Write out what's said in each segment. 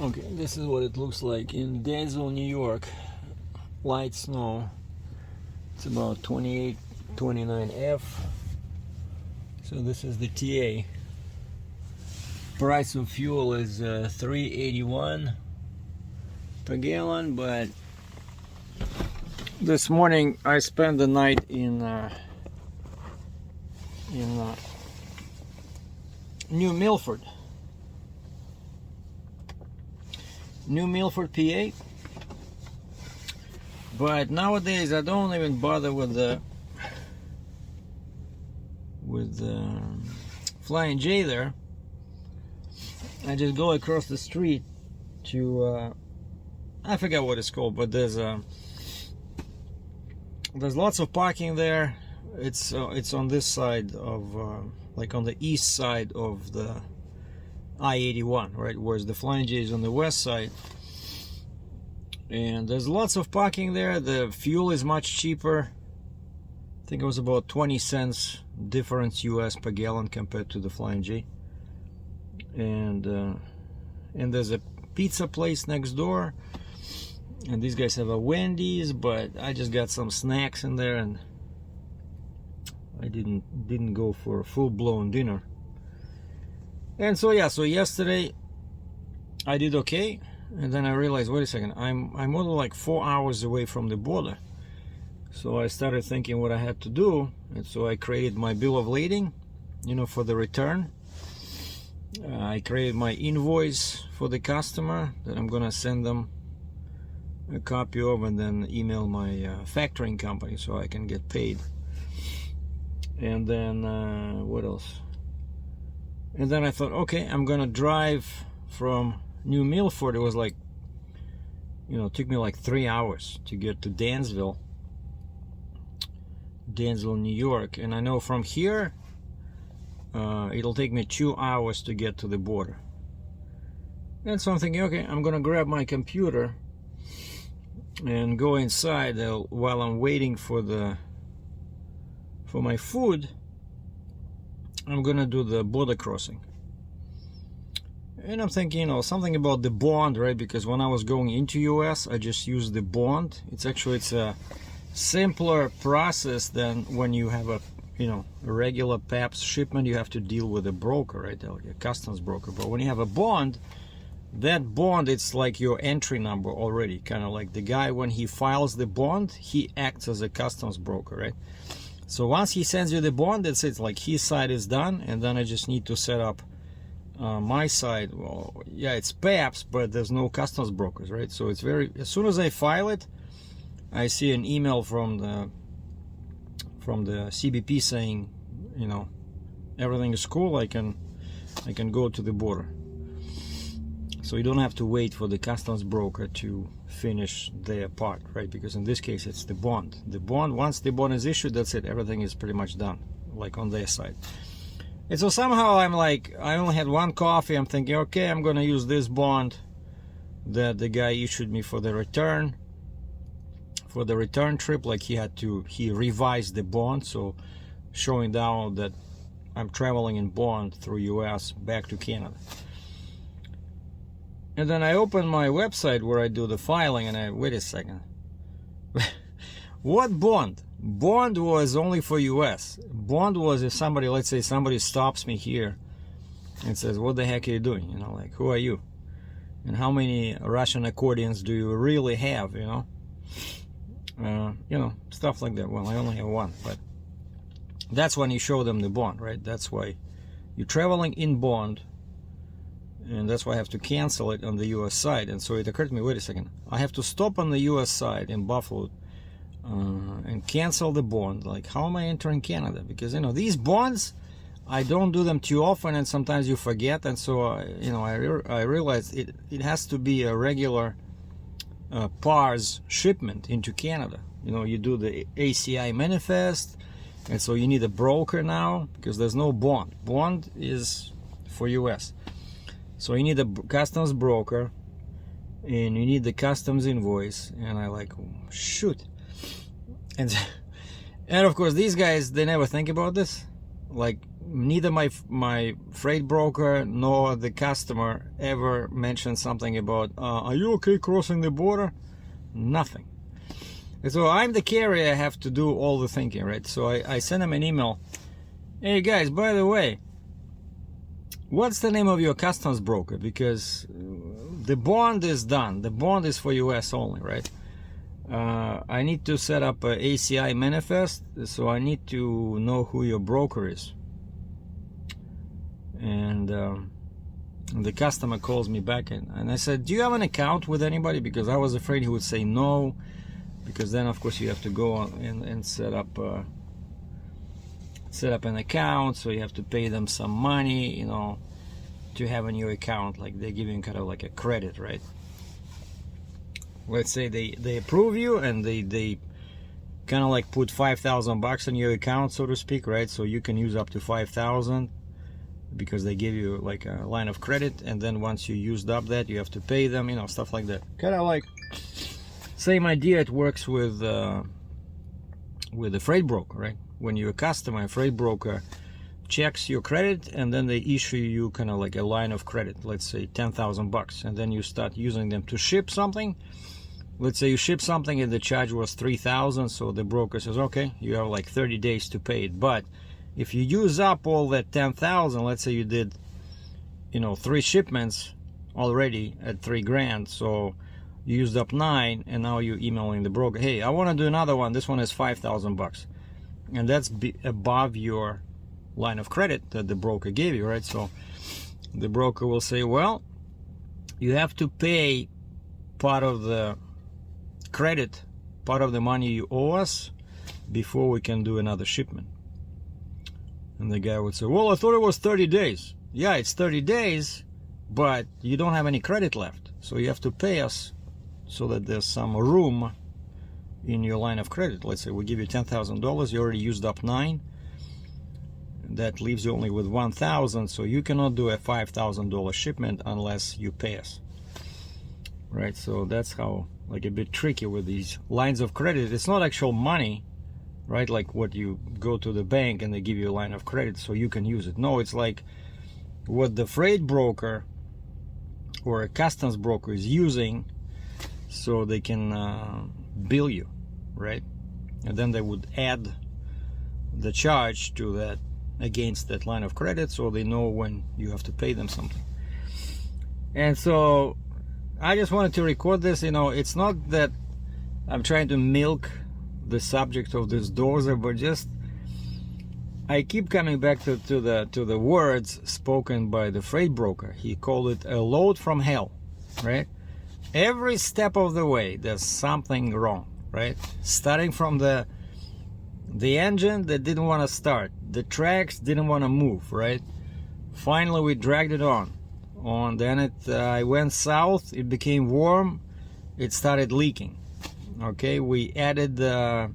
Okay, this is what it looks like in Dansville, New York. Light snow. It's about 28, 29 F. So this is the TA. Price of fuel is $3.81 per gallon, but this morning I spent the night in New Milford, PA. But nowadays I don't even bother with the Flying J there. I just go across the street to I forget what it's called, but there's lots of parking there. It's on this side of like on the east side of the I-81, right? Whereas the Flying J is on the west side. And there's lots of parking there. The fuel is much cheaper. I think it was about 20 cents difference US per gallon compared to the Flying J. And there's a pizza place next door. And these guys have a Wendy's, but I just got some snacks in there, and I didn't go for a full-blown dinner. And so yeah, so yesterday I did okay. And then I realized, wait a second, I'm only like 4 hours away from the border. So I started thinking what I had to do, and so I created my bill of lading, you know, for the return. I created my invoice for the customer that I'm gonna send them a copy of, and then email my factoring company so I can get paid. And then what else? And then I thought, okay, I'm gonna drive from New Milford. It was like, you know, it took me like 3 hours to get to Dansville, New York. And I know from here it'll take me 2 hours to get to the border. And so I'm thinking, okay, I'm gonna grab my computer and go inside while I'm waiting for my food. I'm gonna do the border crossing. And I'm thinking, you know, something about the bond, right? Because when I was going into US, I just used the bond. It's a simpler process than when you have a regular PAPS shipment. You have to deal with a broker, right? Like a customs broker. But when you have a bond, that bond, it's like your entry number already. Kind of like the guy, when he files the bond, he acts as a customs broker, right? So once he sends you the bond, that's it. Like his side is done, and then I just need to set up my side. Well, yeah, it's PAPS, but there's no customs brokers, right? So it's as soon as I file it, I see an email from the CBP saying, you know, everything is cool. I can go to the border. So you don't have to wait for the customs broker to finish their part, right? Because in this case, it's the bond. The bond, once the bond is issued, that's it. Everything is pretty much done, like on their side. And so somehow I'm like, I only had one coffee. I'm thinking, okay, I'm gonna use this bond that the guy issued me for the return trip. Like he revised the bond, so showing down that I'm traveling in bond through US back to Canada. And then I open my website where I do the filing, and wait a second. What bond? Bond was only for US. Bond was if somebody, let's say somebody stops me here and says, what the heck are you doing? You know, like, who are you? And how many Russian accordions do you really have, you know? You know, stuff like that. Well, I only have one, but that's when you show them the bond, right? That's why you're traveling in bond, and that's why I have to cancel it on the US side. And so it occurred to me, wait a second, I have to stop on the US side in Buffalo and cancel the bond. Like, how am I entering Canada? Because, you know, these bonds, I don't do them too often, and sometimes you forget. And so you know, I realized it has to be a regular PARS shipment into Canada. You know, you do the ACI manifest, and so you need a broker now because there's no bond. Bond is for US. So you need a customs broker, and you need the customs invoice. And I like, shoot. And of course, these guys, they never think about this. like neither my freight broker nor the customer ever mentioned something about are you okay crossing the border? Nothing. And so I'm the carrier, I have to do all the thinking, right? So I sent them an email. Hey guys, by the way, what's the name of your customs broker? Because the bond is done. The bond is for US only, right? I need to set up a ACI manifest, so I need to know who your broker is. And the customer calls me back, and I said, do you have an account with anybody? Because I was afraid he would say no, because then of course you have to go on and set up an account, so you have to pay them some money, you know, to have a new account. Like they're giving kind of like a credit, right? Let's say they approve you and they kind of like put $5,000 in your account, so to speak, right? So you can use up to 5,000 because they give you like a line of credit, and then once you used up that, you have to pay them, you know, stuff like that. Kind of like same idea. It works with the freight broker, right? When you're a customer, a freight broker checks your credit, and then they issue you kind of like a line of credit, let's say $10,000, and then you start using them to ship something. Let's say you ship something and the charge was $3,000, so the broker says, okay, you have like 30 days to pay it. But if you use up all that 10,000, let's say you did, you know, 3 shipments already at $3,000, so you used up 9, and now you're emailing the broker, hey, I want to do another one. This one is $5,000, and that's above your line of credit that the broker gave you, right? So the broker will say, well, you have to pay part of the credit, part of the money you owe us before we can do another shipment. And the guy would say, well, I thought it was 30 days. Yeah, it's 30 days, but you don't have any credit left, so you have to pay us so that there's some room in your line of credit. Let's say we give you $10,000, you already used up 9. That leaves you only with 1,000, so you cannot do a $5,000 shipment unless you pay us, right? So that's how, like, a bit tricky with these lines of credit. It's not actual money, right? Like what you go to the bank and they give you a line of credit so you can use it. No, it's like what the freight broker or a customs broker is using so they can bill you, right? And then they would add the charge to that, against that line of credit, so they know when you have to pay them something. And so I just wanted to record this. You know, it's not that I'm trying to milk the subject of this DOZER, but just I keep coming back to the words spoken by the freight broker. He called it a load from hell, right? Every step of the way there's something wrong, right? Starting from the engine that didn't want to start, the tracks didn't want to move, right? Finally we dragged it on, then I went south, it became warm, it started leaking. Okay, we added the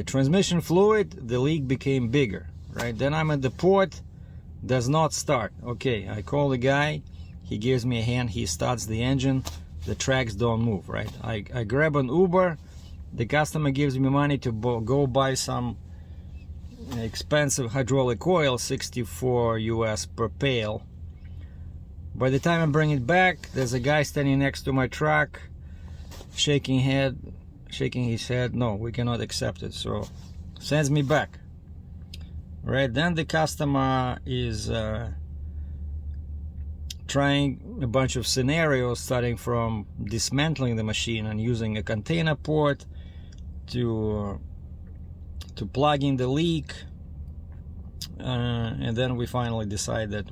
transmission fluid, the leak became bigger, right? Then I'm at the port, does not start. Okay, I call the guy, he gives me a hand, he starts the engine, the tracks don't move, right? I grab an Uber, the customer gives me money to go buy some expensive hydraulic oil, 64 US per pail. By the time I bring it back, there's a guy standing next to my truck, shaking his head, no, we cannot accept it, so sends me back. Right, then the customer is trying a bunch of scenarios, starting from dismantling the machine and using a container port to plug in the leak, and then we finally decide that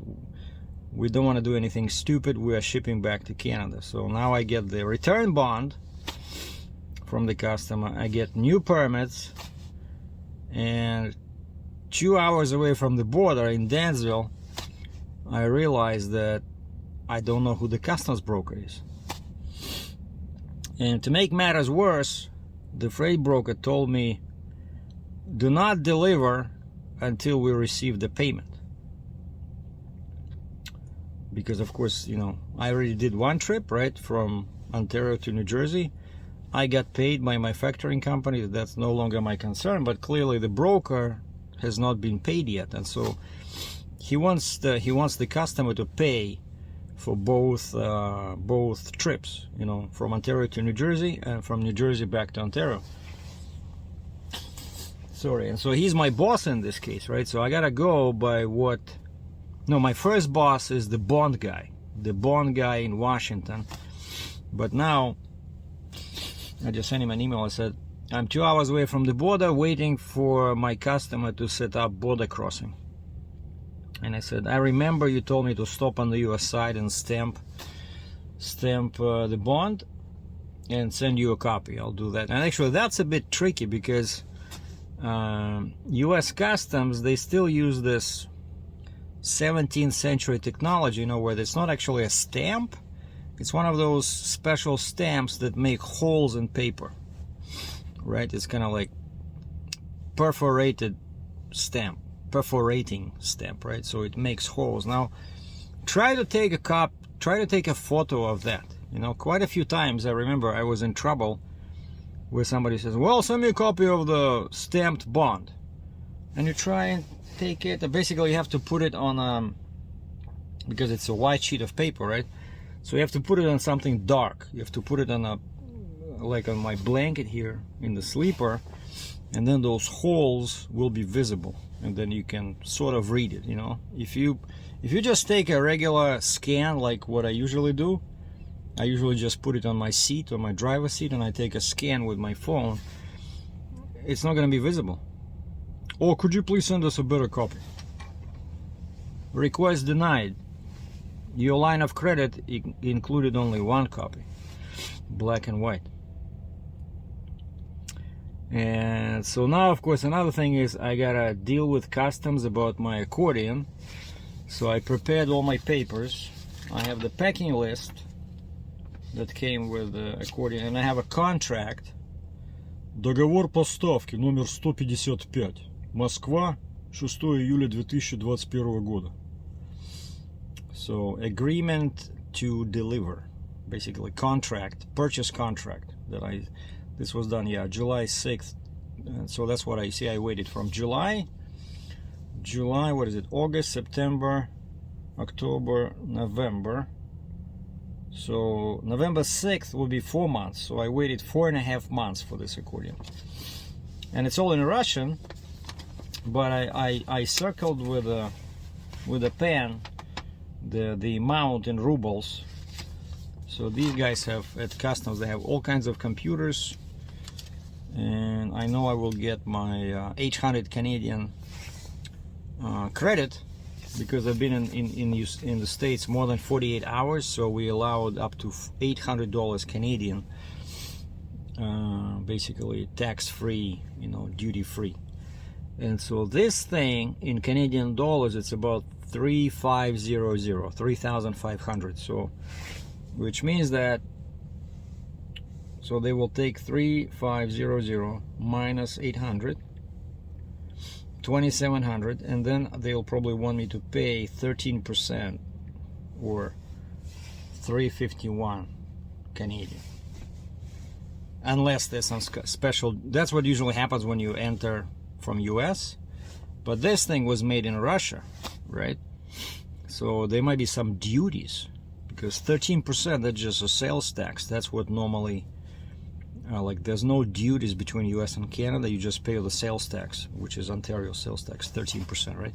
we don't want to do anything stupid, we are shipping back to Canada. So now I get the return bond from the customer, I get new permits, and 2 hours away from the border in Dansville, I realized that I don't know who the customs broker is. And to make matters worse, the freight broker told me, do not deliver until we receive the payment. Because of course, you know, I already did one trip, right, from Ontario to New Jersey. I got paid by my factoring company, that's no longer my concern, but clearly the broker has not been paid yet, and so he wants the customer to pay for both trips, you know, from Ontario to New Jersey and from New Jersey back to Ontario. Sorry, and so he's my boss in this case, right? So I gotta go by what. No, my first boss is the bond guy in Washington. But now I just sent him an email. I said, I'm 2 hours away from the border waiting for my customer to set up border crossing. And I said, I remember you told me to stop on the US side and stamp the bond and send you a copy. I'll do that. And actually that's a bit tricky because US Customs, they still use this 17th century technology, you know, where it's not actually a stamp. It's one of those special stamps that make holes in paper, right? It's kind of like perforating stamp, right? So it makes holes. Now try to take a photo of that. You know, quite a few times I remember I was in trouble where somebody says, well, send me a copy of the stamped bond, and you try and take it. Basically you have to put it on because it's a white sheet of paper, right? So you have to put it on something dark. You have to put it on like on my blanket here in the sleeper, and then those holes will be visible, and then you can sort of read it, you know. If you just take a regular scan like what I usually do, I usually just put it on my seat, on my driver's seat, and I take a scan with my phone, it's not going to be visible. Oh, could you please send us a better copy? Request denied. Your line of credit included only one copy, black and white. And so now, of course, another thing is I gotta deal with customs about my accordion. So I prepared all my papers. I have the packing list that came with the accordion, and I have a contract. Договор поставки номер 155. Москва, 6 июля 2021 года. So agreement to deliver, basically contract, purchase contract that this was done, yeah, July 6th. So that's what I see. I waited from July, what is it? August, September, October, November. So November 6th will be 4 months. So I waited 4.5 months for this accordion. And it's all in Russian, but I circled with a pen the amount in rubles. So these guys have, at customs, they have all kinds of computers, and I know I will get my 800 Canadian credit because I've been in the States more than 48 hours, so we allowed up to $800 Canadian, basically tax-free, you know, duty-free. And so this thing in Canadian dollars, it's about 3,500. So, which means that, so they will take 3,500 minus 800, 2,700, and then they'll probably want me to pay 13% or 351 Canadian. Unless there's some special, that's what usually happens when you enter from US. But this thing was made in Russia, right? So there might be some duties, because 13%, that's just a sales tax. That's what normally, like, there's no duties between US and Canada. You just pay the sales tax, which is Ontario sales tax, 13%, right?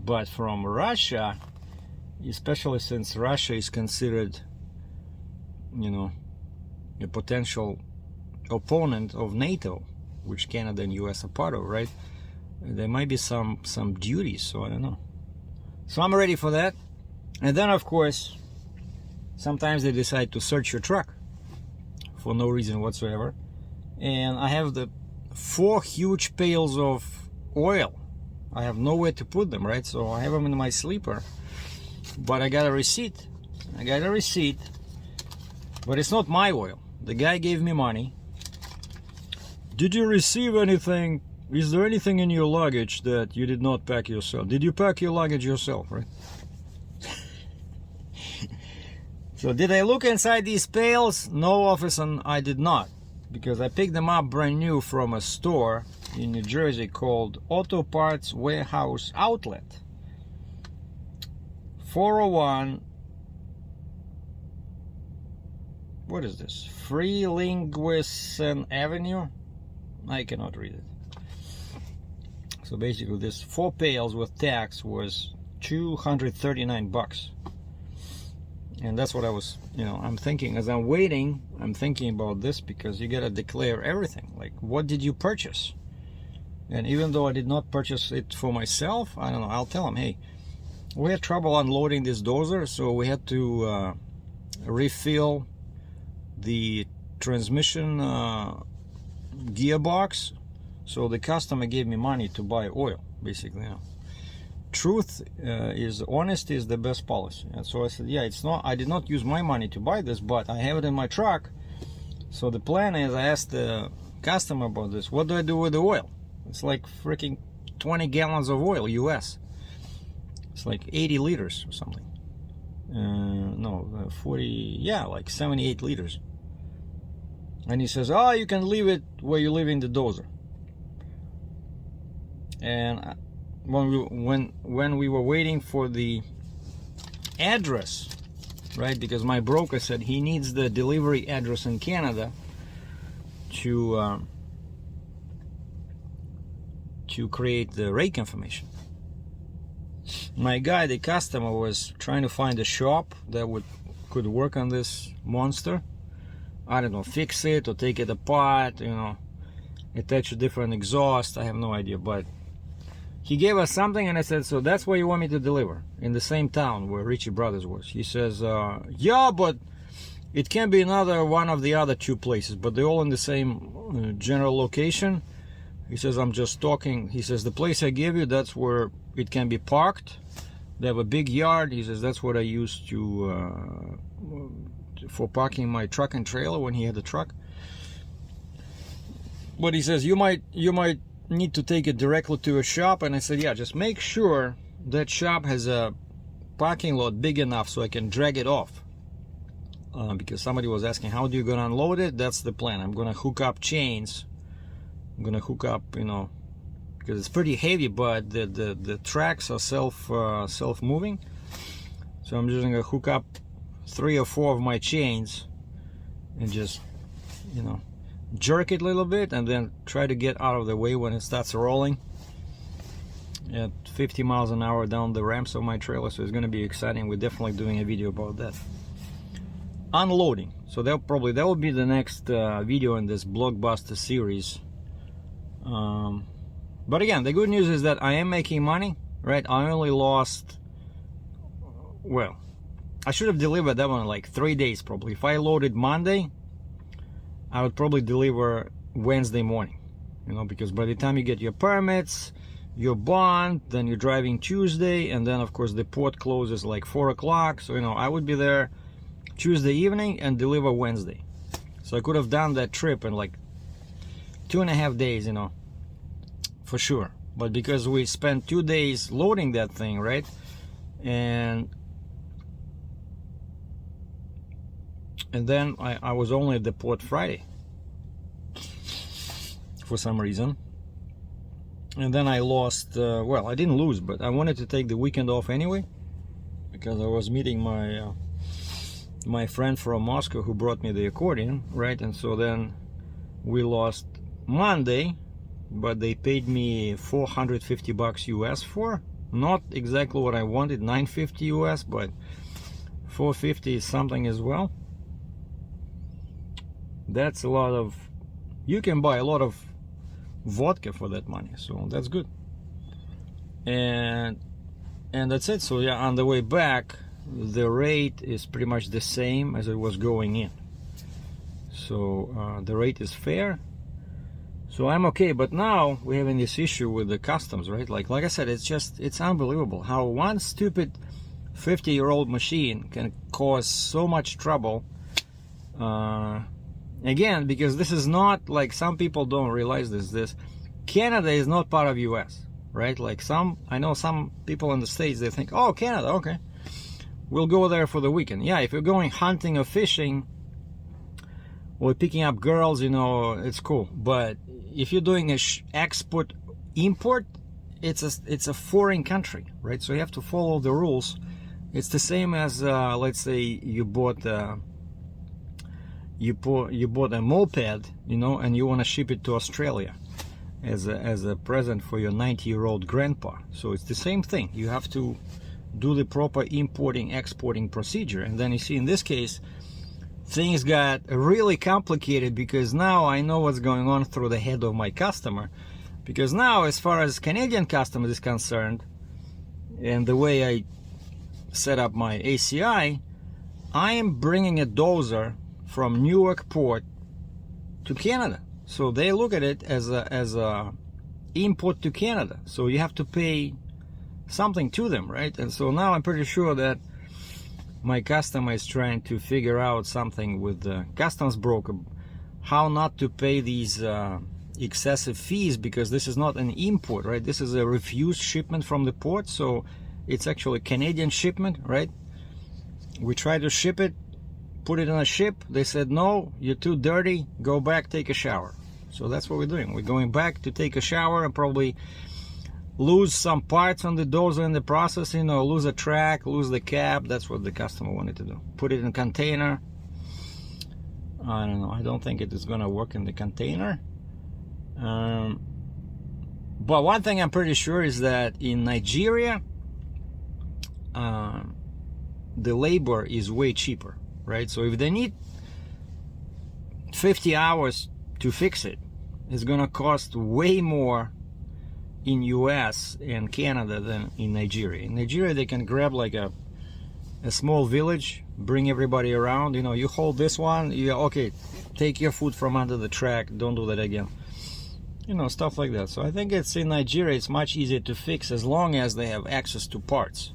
But from Russia, especially since Russia is considered, you know, a potential opponent of NATO, which Canada and US are part of, right? There might be some duties, so I don't know. So I'm ready for that. And then, of course, sometimes they decide to search your truck for no reason whatsoever. And I have the 4 huge pails of oil. I have nowhere to put them, right? So I have them in my sleeper. But I got a receipt. But it's not my oil. The guy gave me money. Did you receive anything? Is there anything in your luggage that you did not pack yourself? Did you pack your luggage yourself, right? So did I look inside these pails? No, officer, I did not. Because I picked them up brand new from a store in New Jersey called Auto Parts Warehouse Outlet. 401, what is this? Frelinguisen Avenue? I cannot read it. So basically this 4 pails with tax was $239. And that's what I was, I'm thinking as I'm waiting, I'm thinking about this, because you gotta declare everything. Like, what did you purchase? And even though I did not purchase it for myself, I don't know, I'll tell them, hey, we had trouble unloading this dozer, so we had to refill the transmission gearbox. So the customer gave me money to buy oil, basically. Truth is, honesty is the best policy. And so I said, yeah, it's not, I did not use my money to buy this, but I have it in my truck. So the plan is, I asked the customer about this, what do I do with the oil? It's like freaking 20 gallons of oil, US. It's like 80 liters or something. No, 40, yeah, like 78 liters. And he says, oh, you can leave it where you live in the dozer. And when we were waiting for the address, right, because my broker said he needs the delivery address in Canada to create the rate confirmation. My guy, the customer, was trying to find a shop that could work on this monster. I don't know, fix it or take it apart, attach a different exhaust. I have no idea, but he gave us something, and I said, so that's where you want me to deliver, in the same town where Ritchie Brothers was. He says, yeah, but it can be another one of the other 2 places, but they're all in the same general location. He says, I'm just talking. He says, the place I gave you, that's where it can be parked. They have a big yard. He says, that's what I used for parking my truck and trailer when he had the truck. But he says, you might need to take it directly to a shop. And I said, yeah, just make sure that shop has a parking lot big enough so I can drag it off. Because somebody was asking, how do you gonna unload it? That's the plan. I'm gonna hook up chains. I'm gonna hook up, because it's pretty heavy, but the tracks are self-moving. So I'm just gonna hook up 3 or 4 of my chains and just, jerk it a little bit, and then try to get out of the way when it starts rolling at 50 miles an hour down the ramps of my trailer. So it's going to be exciting. We're definitely doing a video about that. Unloading. So that will be the next video in this blockbuster series. But again, the good news is that I am making money, right? I only lost, well, I should have delivered that one in like 3 days probably. If I loaded Monday, I would probably deliver Wednesday morning, because by the time you get your permits, your bond, then you're driving Tuesday, and then of course the port closes like 4 o'clock. So, I would be there Tuesday evening and deliver Wednesday. So I could have done that trip in like 2.5 days, for sure. But because we spent 2 days loading that thing, right? And then I was only at the port Friday for some reason. And then I lost, well, I didn't lose, but I wanted to take the weekend off anyway, because I was meeting my friend from Moscow who brought me the accordion, right? And so then we lost Monday, but they paid me $450 US for, not exactly what I wanted, $950 US, but $450 is something as well. That's a lot of, you can buy a lot of vodka for that money, so that's good. And that's it. So yeah, on the way back, the rate is pretty much the same as it was going in. So the rate is fair. So I'm okay. But now we're having this issue with the customs, right? Like I said, it's unbelievable how one stupid 50-year-old machine can cause so much trouble. Again, because this is not, like, some people don't realize this, Canada is not part of US, right? Like I know some people in the States, they think, oh, Canada, okay, we'll go there for the weekend. Yeah, if you're going hunting or fishing or picking up girls, it's cool. But if you're doing a export import, it's a foreign country, right? So you have to follow the rules. It's the same as let's say you bought a moped, you know, and you want to ship it to Australia as a present for your 90-year-old grandpa. So it's the same thing. You have to do the proper importing exporting procedure. And then you see in this case things got really complicated, because now I know what's going on through the head of my customer. Because now, as far as Canadian customs is concerned, and the way I set up my ACI, I am bringing a DOZER from Newark port to Canada. So they look at it as a import to Canada. So you have to pay something to them, right? And so now I'm pretty sure that my customer is trying to figure out something with the customs broker, how not to pay these excessive fees, because this is not an import, right? This is a refused shipment from the port, so it's actually a Canadian shipment, right? We tried to ship it, put it on a ship. They said, no, you're too dirty, go back, take a shower. So that's what we're doing. We're going back to take a shower and probably lose some parts on the DOZER in the process, you know, lose a track, lose the cab. That's what the customer wanted to do. Put it in a container. I don't know. I don't think it is going to work in the container. But one thing I'm pretty sure is that in Nigeria, the labor is way cheaper, right? So if they need 50 hours to fix it, it's going to cost way more in US and Canada than in Nigeria. In Nigeria, they can grab like a small village, bring everybody around, you know, you hold this one, you okay, take your foot from under the track, don't do that again, you know, stuff like that. So I think it's in Nigeria, it's much easier to fix as long as they have access to parts.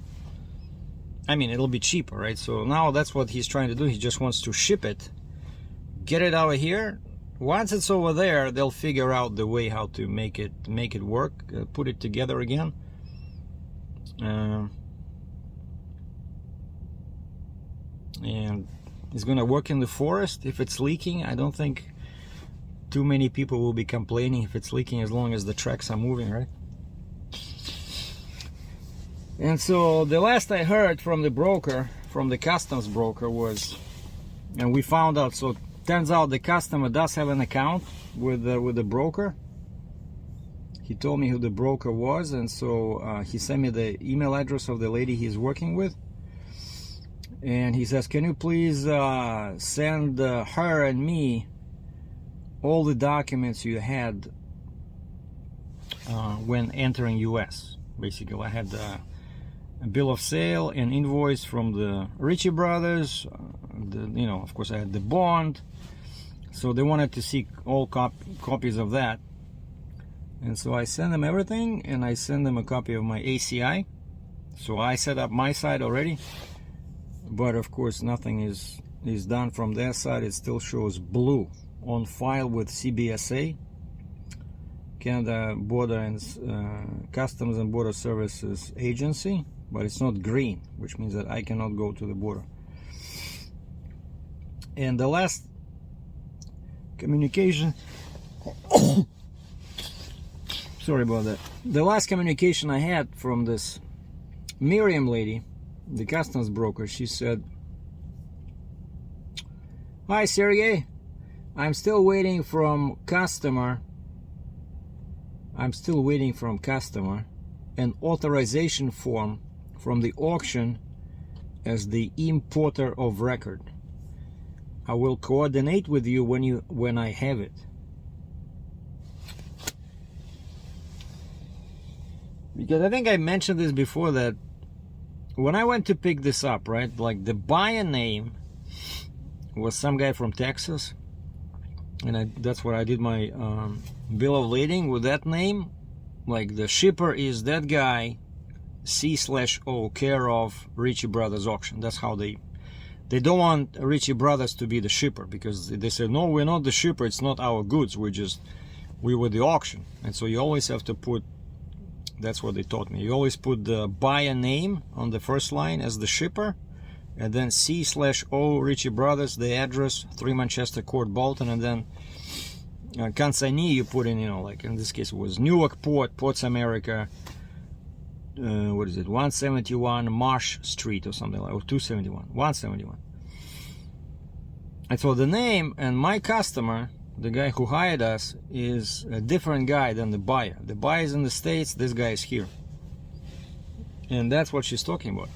I mean, it'll be cheaper, right? So now that's what he's trying to do. He just wants to ship it, get it over here. Once it's over there, they'll figure out the way how to make it work, put it together again. And it's gonna work in the forest. If it's leaking, I don't think too many people will be complaining if it's leaking, as long as the tracks are moving, right? And so the last I heard from the broker, from the customs broker, was, and we found out, so turns out the customer does have an account with the broker. He told me who the broker was, and so he sent me the email address of the lady he's working with. And he says, can you please send her and me all the documents you had when entering US. Basically, I had a bill of sale and invoice from the Ritchie brothers. You know, of course, I had the bond. So they wanted to see all copies of that. And so I sent them everything, and I sent them a copy of my ACI. So I set up my side already. But of course, nothing is done from their side. It still shows blue on file with CBSA, Canada Border and Customs and Border Services Agency, but it's not green, which means that I cannot go to the border. And the last communication sorry about that. The last communication I had from this Miriam lady, the customs broker, she said, "Hi Sergei, I'm still waiting from customer an authorization form from the auction as the importer of record. I will coordinate with you when I have it." Because I think I mentioned this before, that when I went to pick this up, right, like the buyer name was some guy from Texas, and that's what I did my bill of lading with that name. Like the shipper is that guy, C/O, care of Ritchie Brothers Auction. That's how they don't want Ritchie Brothers to be the shipper, because they say, no, we're not the shipper, it's not our goods, we were the auction. And so you always have to put, that's what they taught me, you always put the buyer name on the first line as the shipper, and then C/O Ritchie Brothers, the address, 3 Manchester Court, Bolton, and then consignee, you put in, you know, like in this case it was Newark Port, Ports America, what is it, 171 Marsh Street or something like, or 271, 171. And so the name, and my customer, the guy who hired us, is a different guy than the buyer. The buyer is in the States, this guy is here. And that's what she's talking about.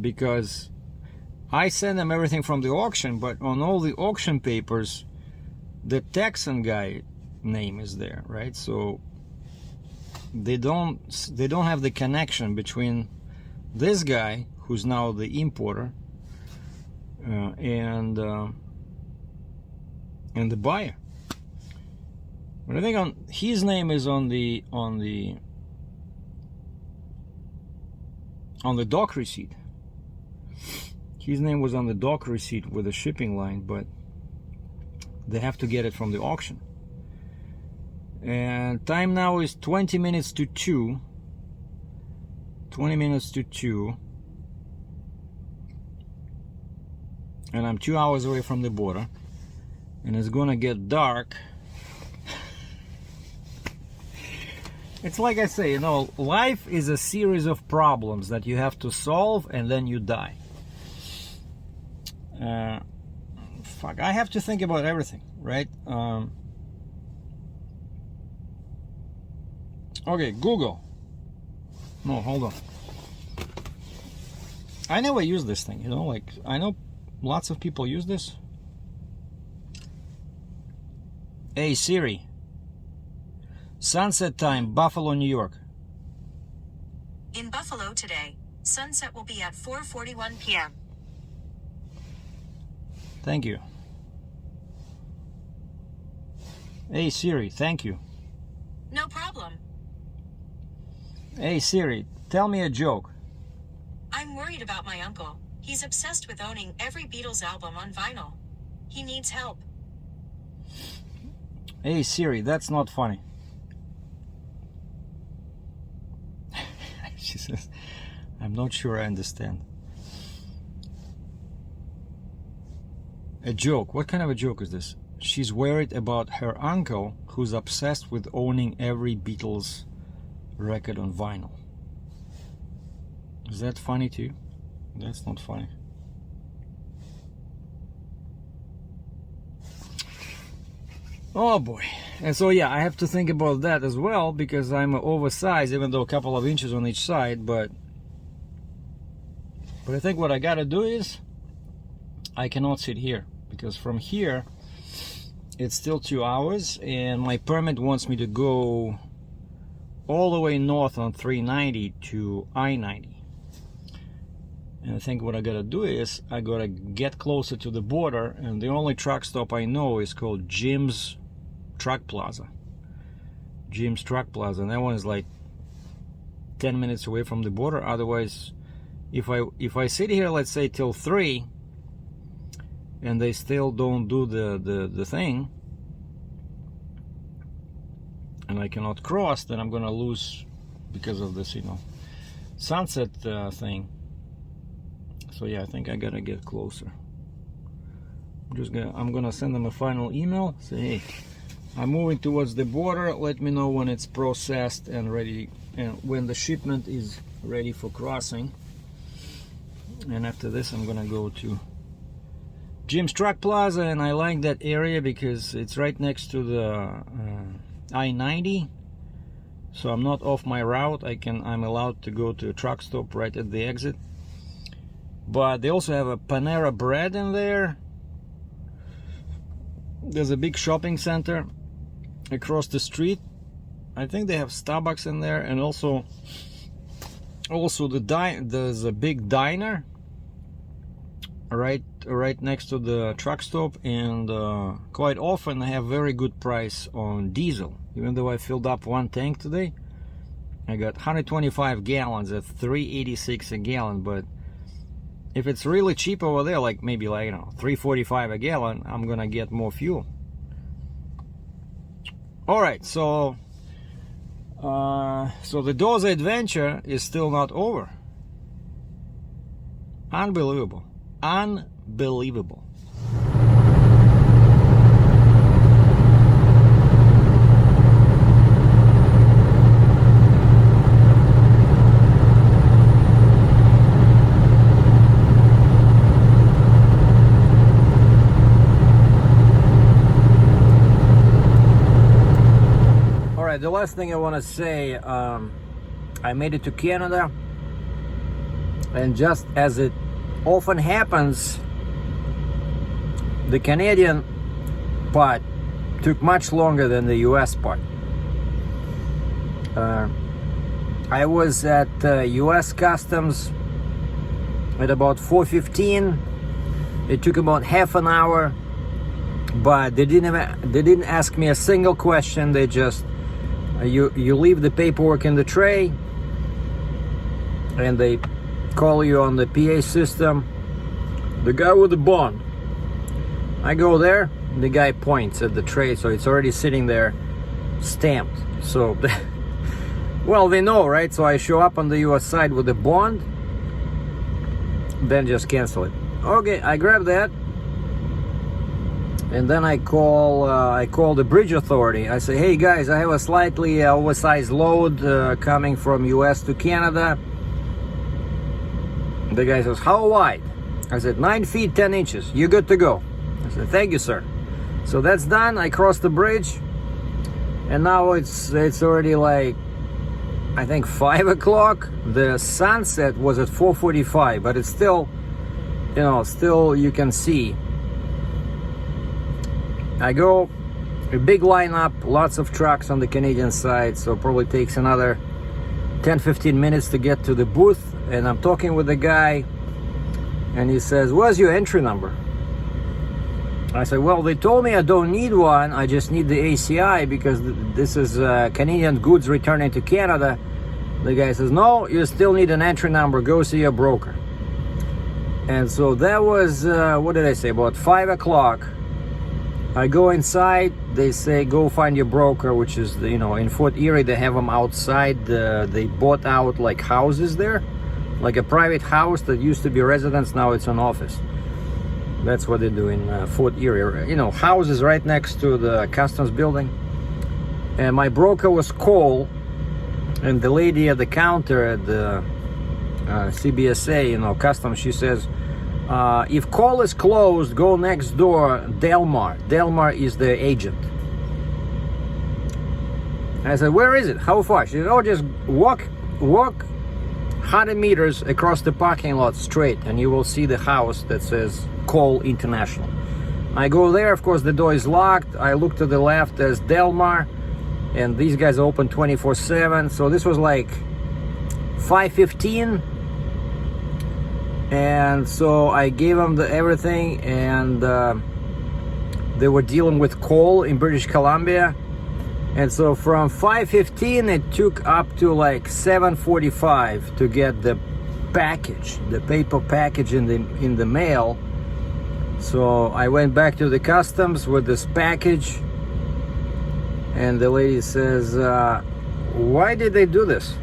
Because I send them everything from the auction, but on all the auction papers, the Texan guy name is there, right? So they don't have the connection between this guy, who's now the importer, and the buyer. But I think his name is on the dock receipt. His name was on the dock receipt with the shipping line, but they have to get it from the auction. And time now is 20 minutes to 2. 20 minutes to 2. And I'm 2 hours away from the border. And it's gonna get dark. It's like I say, you know, life is a series of problems that you have to solve, and then you die. Fuck, I have to think about everything, right? Okay, Google. No, hold on. I never use this thing, you know, like, I know lots of people use this. Hey Siri, sunset time, Buffalo, New York. In Buffalo today, sunset will be at 4:41 p.m. Thank you. Hey Siri, thank you. No problem. Hey Siri, tell me a joke. I'm worried about my uncle. He's obsessed with owning every Beatles album on vinyl. He needs help. Hey Siri, that's not funny. She says, I'm not sure I understand. A joke? What kind of a joke is this? She's worried about her uncle who's obsessed with owning every Beatles record on vinyl. Is that funny to you? That's not funny. Oh boy. And so yeah, I have to think about that as well, because I'm oversized, even though a couple of inches on each side, but I think what I gotta do is I cannot sit here, because from here it's still 2 hours, and my permit wants me to go all the way north on 390 to I-90. And I think what I gotta do is I gotta get closer to the border, and the only truck stop I know is called Jim's Truck Plaza. Jim's Truck Plaza, and that one is like 10 minutes away from the border. Otherwise, if I sit here, let's say till 3, and they still don't do the thing, and I cannot cross, then I'm gonna lose because of this, you know, sunset thing. So yeah, I think I gotta get closer. I'm gonna send them a final email. Say, hey, I'm moving towards the border. Let me know when it's processed and ready, and when the shipment is ready for crossing. And after this, I'm gonna go to Jim's Truck Plaza, and I like that area because it's right next to the I-90. So I'm not off my route. I'm allowed to go to a truck stop right at the exit. But they also have a Panera Bread in there. There's a big shopping center across the street. I think they have Starbucks in there, and also there's a big diner right next to the truck stop, and quite often they have very good price on diesel. Even though I filled up one tank today, I got 125 gallons at $3.86 a gallon. But if it's really cheap over there, like maybe like, you know, $3.45 a gallon, I'm gonna get more fuel. All right, so the DOZER adventure is still not over. Unbelievable. Unbelievable. last thing I want to say, I made it to Canada, and just as it often happens, the Canadian part took much longer than the US part. I was at US Customs at about 4:15. It took about half an hour, but they didn't ask me a single question. They just you leave the paperwork in the tray, and they call you on the PA system, the guy with the bond. I go there, the guy points at the tray, so it's already sitting there stamped. So well, they know, right? So I show up on the US side with the bond, then just cancel it. Okay, I grab that, and then I call the bridge authority. I say, hey guys, I have a slightly oversized load coming from US to Canada. The guy says, how wide? I said, 9 feet 10 inches. You're good to go. I said, thank you, sir. So that's done. I crossed the bridge, and now it's already like, I think 5 o'clock. The sunset was at 4:45, but it's still, still you can see. I go, a big lineup, lots of trucks on the Canadian side, so probably takes another 10-15 minutes to get to the booth. And I'm talking with the guy, and he says, what's your entry number? I said, well, they told me I don't need one, I just need the ACI because this is Canadian goods returning to Canada. The guy says, no, you still need an entry number, go see a broker. And so that was, what did I say, about 5 o'clock. I go inside, they say, go find your broker, which is, in Fort Erie, they have them outside. They bought out like houses there, like a private house that used to be residence, now it's an office. That's what they do in Fort Erie. Houses right next to the customs building. And my broker was Cole, and the lady at the counter at the CBSA, customs, she says, if Cole is closed, go next door, Delmar. Delmar is the agent. I said, where is it? How far? She said, oh, just walk 100 meters across the parking lot straight, and you will see the house that says Cole International. I go there, of course the door is locked. I look to the left as Delmar, and these guys open 24/7. So this was like 5:15, and so I gave them everything, and they were dealing with coal in British Columbia. And so from 5:15 it took up to like 7:45 to get the package, the paper package in the mail. So I went back to the customs with this package, and the lady says, why did they do this?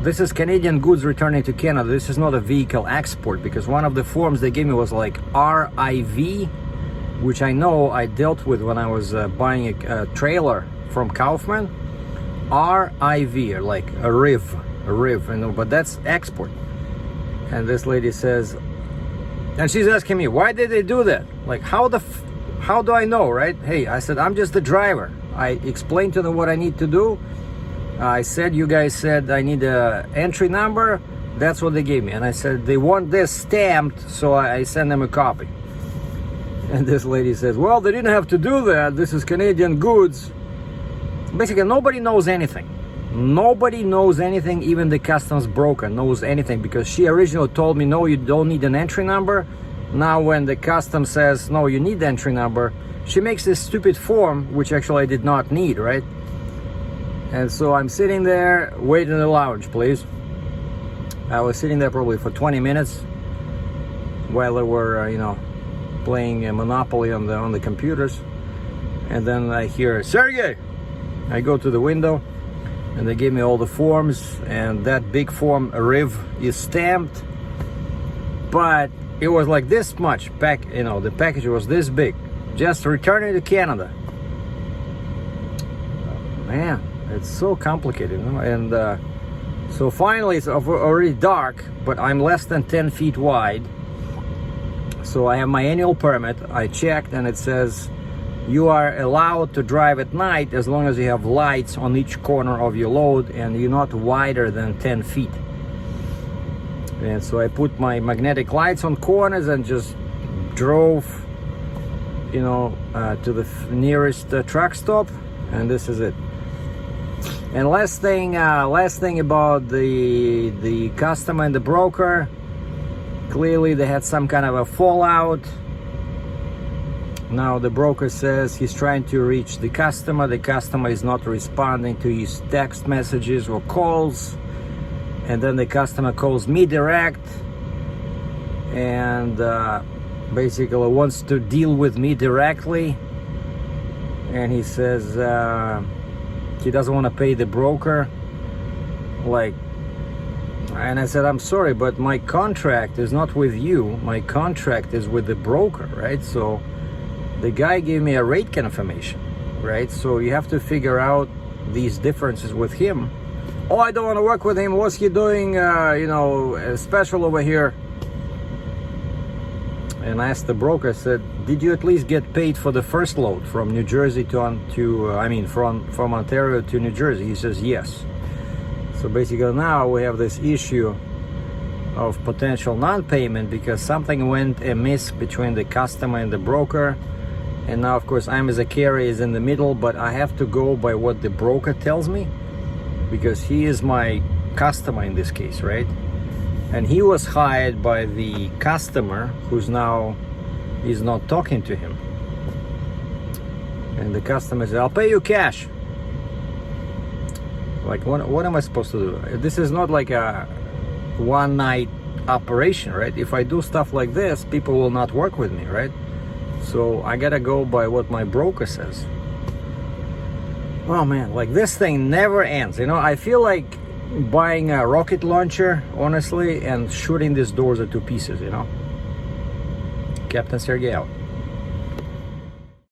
This is Canadian goods returning to Canada. This is not a vehicle export, because one of the forms they gave me was like RIV, which I know I dealt with when I was buying a trailer from Kaufman. RIV, or like a RIV, but that's export. And this lady says, and she's asking me, why did they do that? Like, how do I know, right? Hey, I said, I'm just the driver. I explained to them what I need to do. I said, you guys said I need a entry number. That's what they gave me. And I said, they want this stamped, so I sent them a copy. And this lady says, well, they didn't have to do that. This is Canadian goods. Basically, nobody knows anything. Nobody knows anything. Even the customs broker knows anything, because she originally told me, no, you don't need an entry number. Now when the customs says, no, you need the entry number, she makes this stupid form, which actually I did not need, right? And so I'm sitting there, wait in the lounge, please. I was sitting there probably for 20 minutes while they were, playing Monopoly on the computers. And then I hear, Sergei! I go to the window, and they gave me all the forms, and that big form, RIV, is stamped. But it was like this much the package was this big, just returning to Canada. Man, it's so complicated, and so finally it's already dark, but I'm less than 10 feet wide. So I have my annual permit. I checked, and it says you are allowed to drive at night as long as you have lights on each corner of your load and you're not wider than 10 feet. And so I put my magnetic lights on corners and just drove, you know, to the nearest truck stop, and this is it. And last thing about the customer and the broker, clearly they had some kind of a fallout. Now the broker says he's trying to reach the customer is not responding to his text messages or calls, and then the customer calls me direct and basically wants to deal with me directly, and he says he doesn't want to pay the broker, like, and I said, I'm sorry, but my contract is not with you, my contract is with the broker, right? So the guy gave me a rate confirmation, right? So you have to figure out these differences with him. Oh, I don't want to work with him, what's he doing, you know, a special over here? And I asked the broker, I said, did you at least get paid for the first load from New Jersey from Ontario to New Jersey? He says, yes. So basically now we have this issue of potential non-payment because something went amiss between the customer and the broker. And now, of course, I'm as a carrier is in the middle, but I have to go by what the broker tells me because he is my customer in this case, right? And he was hired by the customer who's now is not talking to him. And the customer said, I'll pay you cash. Like, what am I supposed to do? This is not like a one-night operation, right? If I do stuff like this, people will not work with me, right? So I gotta go by what my broker says. Oh man, like this thing never ends, you know? I feel like buying a rocket launcher, honestly, and shooting these doors to pieces, you know? Captain Sergei out.